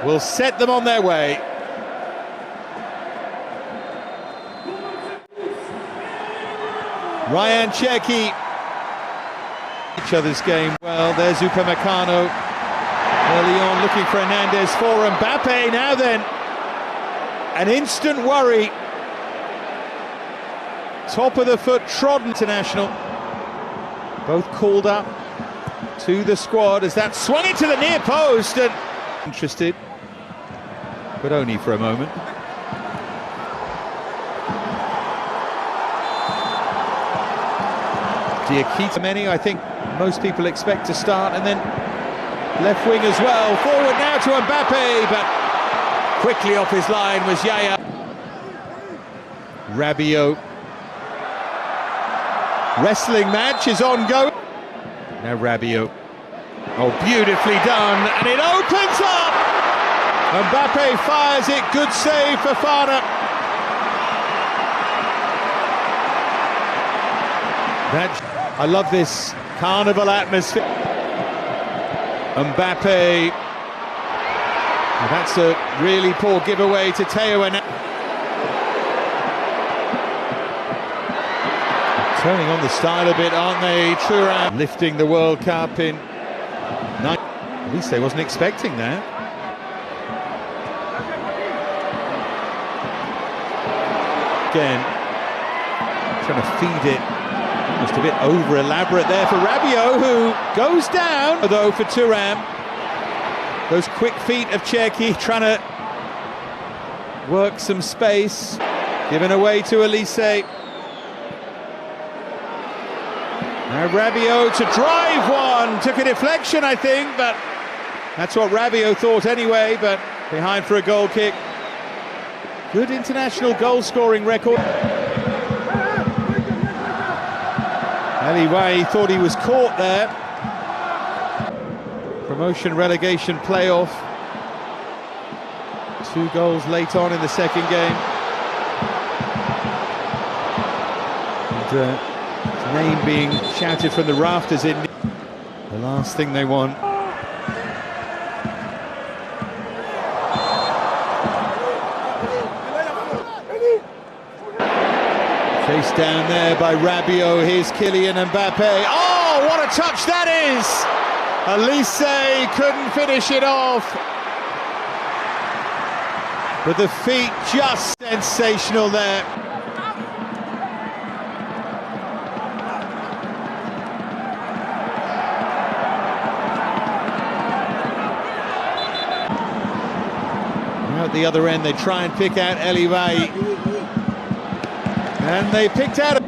will set them on their way. Ryan Cherki. Each other's game well. There's Upamecano early on looking for Hernandez for Mbappe. Now then, an instant worry. Top of the foot trodden international. Both called up to the squad as that swung into the near post and interested, but only for a moment. Diakite many, I think most people expect to start, and then left wing as well. Forward now to Mbappe, but quickly off his line was Yaya. Rabiot. Wrestling match is ongoing. Now Rabiot. Oh, beautifully done, and it opens up! Mbappe fires it, good save for Fana. I love this carnival atmosphere. Mbappe. Well, that's a really poor giveaway to Theo Hernandez. Turning on the style a bit, aren't they? Thuram lifting the World Cup in... At least they wasn't expecting that. Again, trying to feed it. Just a bit over-elaborate there for Rabiot, who goes down, though, for Thuram. Those quick feet of Cherki trying to work some space. Given away to Illust. Now Rabiot to drive one. Took a deflection, I think, but that's what Rabiot thought anyway, but behind for a goal kick. Good international goal-scoring record. Anyway, he thought he was caught there. Promotion-relegation playoff. 2 goals late on in the second game. And, his name being shouted from the rafters in the last thing they want. Chased down there by Rabiot. Here's Kylian Mbappe. Oh, what a touch that is! Illust couldn't finish it off. But the feet just sensational there. Now at the other end, they try and pick out IVOIRE. And they picked out a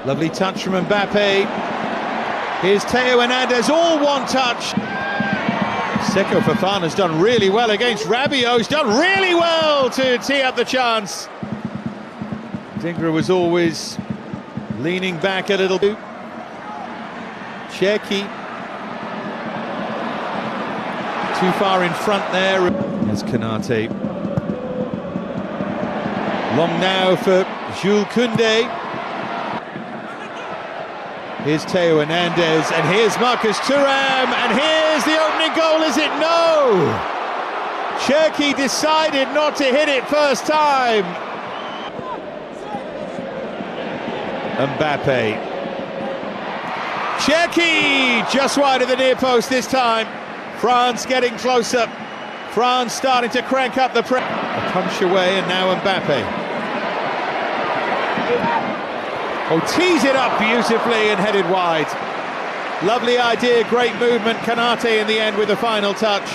lovely touch from Mbappe. Here's Theo Hernandez, all one touch. Seko Fofana's done really well against Rabiot. He's done really well to tee up the chance. Dingra was always leaning back a little bit. Cherki. Too far in front there. There's Konate. Long now for Jules Koundé. Here's Theo Hernandez, and here's Marcus Thuram, and here's the opening goal, is it? No! Cherki decided not to hit it first time. Mbappe. Cherki, just wide of the near post this time. France getting closer. France starting to crank up the press. A punch away, and now Mbappe. Oh, tees it up beautifully and headed wide. Lovely idea, great movement. Konate in the end with the final touch.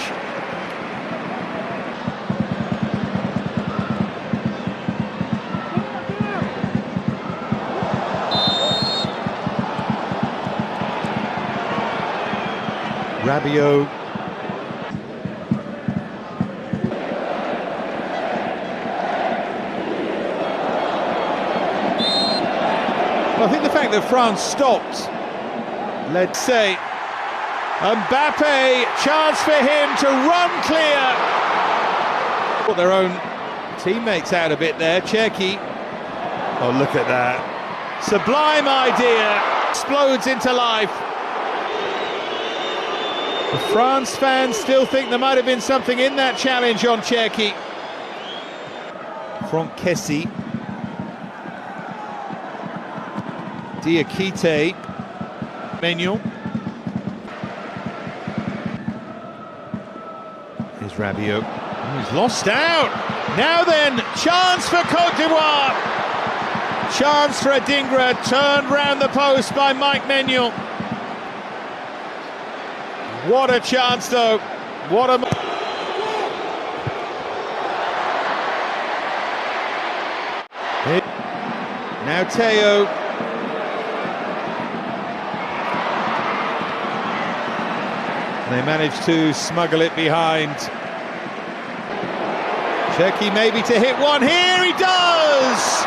Rabiot. I think the fact that France stopped, let's say, Mbappe, chance for him to run clear. Put their own teammates out a bit there. Cherki. Oh, look at that. Sublime idea. Explodes into life. The France fans still think there might have been something in that challenge on Cherki. From Kessie. Diakite. Manuel. Here's Rabiot. Oh, he's lost out. Now then, chance for Côte d'Ivoire. Chance for Adingra, turned round the post by Mike Manuel. What a chance though. What a... Now Teo. They managed to smuggle it behind. Cherki maybe to hit one here, he does!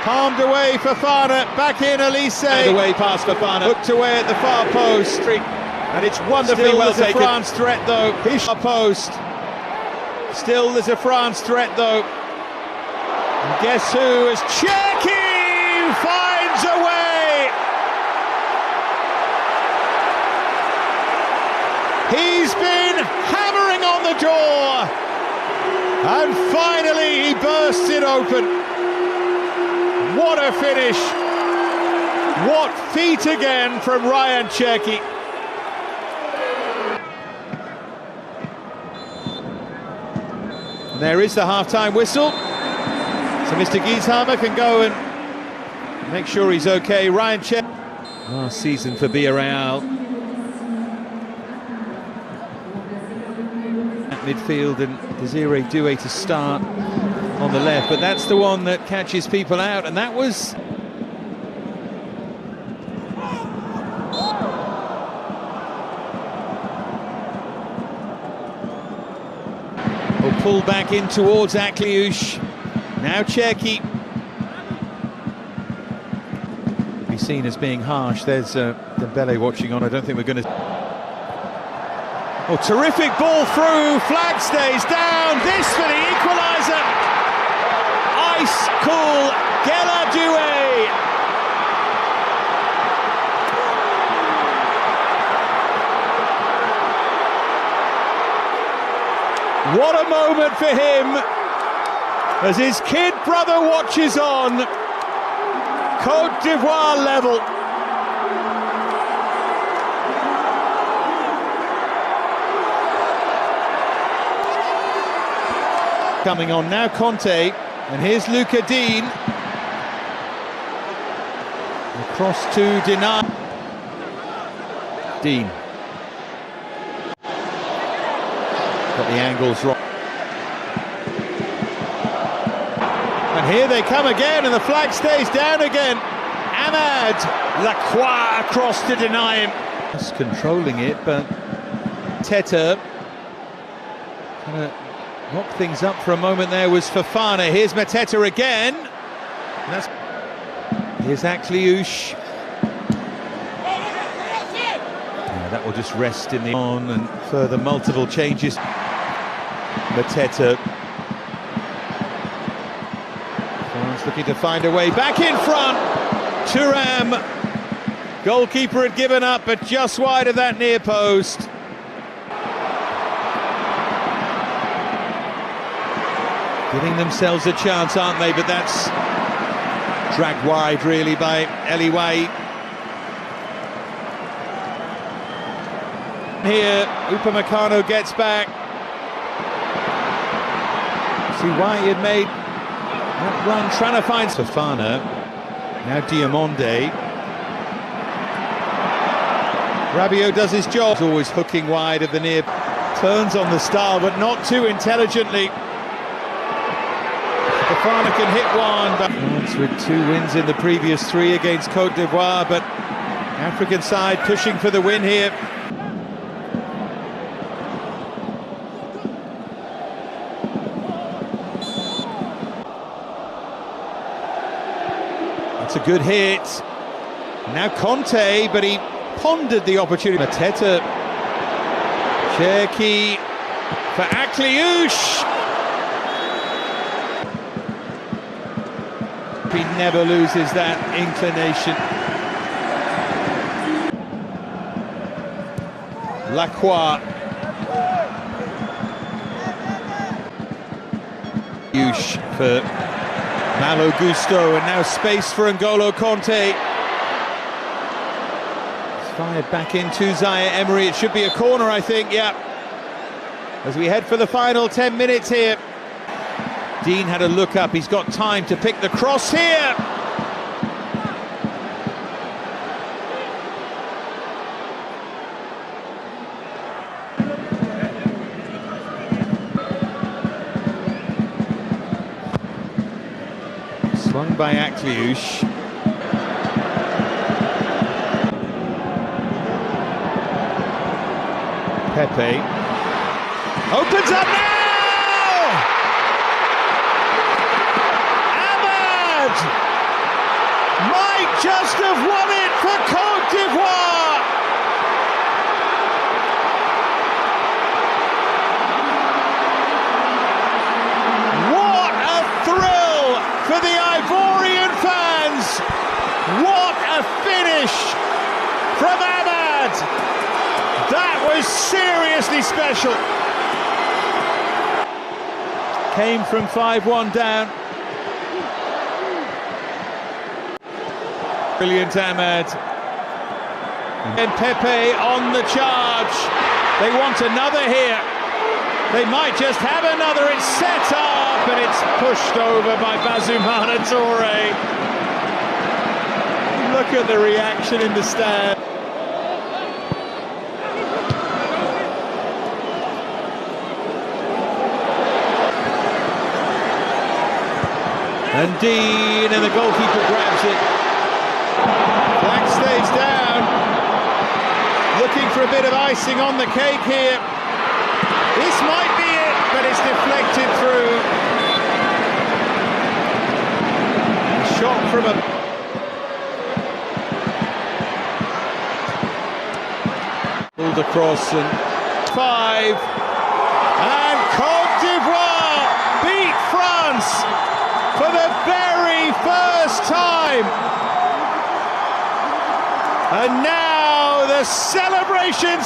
Palmed away Fofana, back in Elise. And away past Fofana. Hooked away at the far post. And it's wonderfully still well taken. France threat though. Far post. Still there's a France threat though. And guess who? As Cherki finds a way! He's been hammering on the door, and finally he bursts it open. What a finish! What feet again from Ryan Cherki. And there is the half-time whistle. So Mr. Gieshammer can go and make sure he's okay. Ryan Cherki. Last season for Villarreal. Midfield, and Desiree Doué to start on the left, but that's the one that catches people out, and that was pulled back in towards Akliouche. Now Cherki. Be seen as being harsh. There's Dembele watching on. I don't think we're going to... Oh, terrific ball through, flag stays down, this for the equaliser. Ice cool, Gela Doué. What a moment for him, as his kid brother watches on. Côte d'Ivoire level. Coming on now, CONTE, and here's Luca Dean. Across to Deny. Dean. Got the angles wrong. And here they come again, and the flag stays down again. Ahmad Lacroix across to deny him. Just controlling it, but Teta kind of knocked things up for a moment. There was Fofana. Here's Mateta again. Here's Akliouche. Yeah, that will just rest in the on, and further multiple changes. Mateta. France looking to find a way back in front. Thuram. Goalkeeper had given up, but just wide of that near post. Giving themselves a chance, aren't they? But that's dragged wide, really, by Eliway. Here, Upamecano gets back. See why he had made that run, trying to find Fofana. Now Diamonde. Rabiot does his job. He's always hooking wide of the near. Turns on the style, but not too intelligently. Fofana can hit one, but France with 2 wins in the previous 3 against Côte d'Ivoire, but African side pushing for the win here. That's a good hit. Now CONTE, but he pondered the opportunity. Mateta, Cherki for Akliouche. He never loses that inclination. Lacroix. Yush for Malo Gusto, and now space for N'Golo Kanté. It's fired back into Zaire Emery. It should be a corner, I think, yeah. As we head for the final 10 minutes here. Dean had a look up, he's got time to pick the cross here. Swung by Akliouche. Pepe opens up now! Ahmad might just have won it for Côte d'Ivoire! What a thrill for the Ivorian fans! What a finish from Ahmad! That was seriously special. Came from 5-1 down. Brilliant Ahmad. And Pepe on the charge. They want another here. They might just have another. It's set up and it's pushed over by Bazumana Touré. Look at the reaction in the stand. And Dean, and the goalkeeper grabs it. Flag stays down. Looking for a bit of icing on the cake here. This might be it, but it's deflected through. A shot from a... pulled across and 5. And Côte d'Ivoire beat France for the very first time. And now the celebrations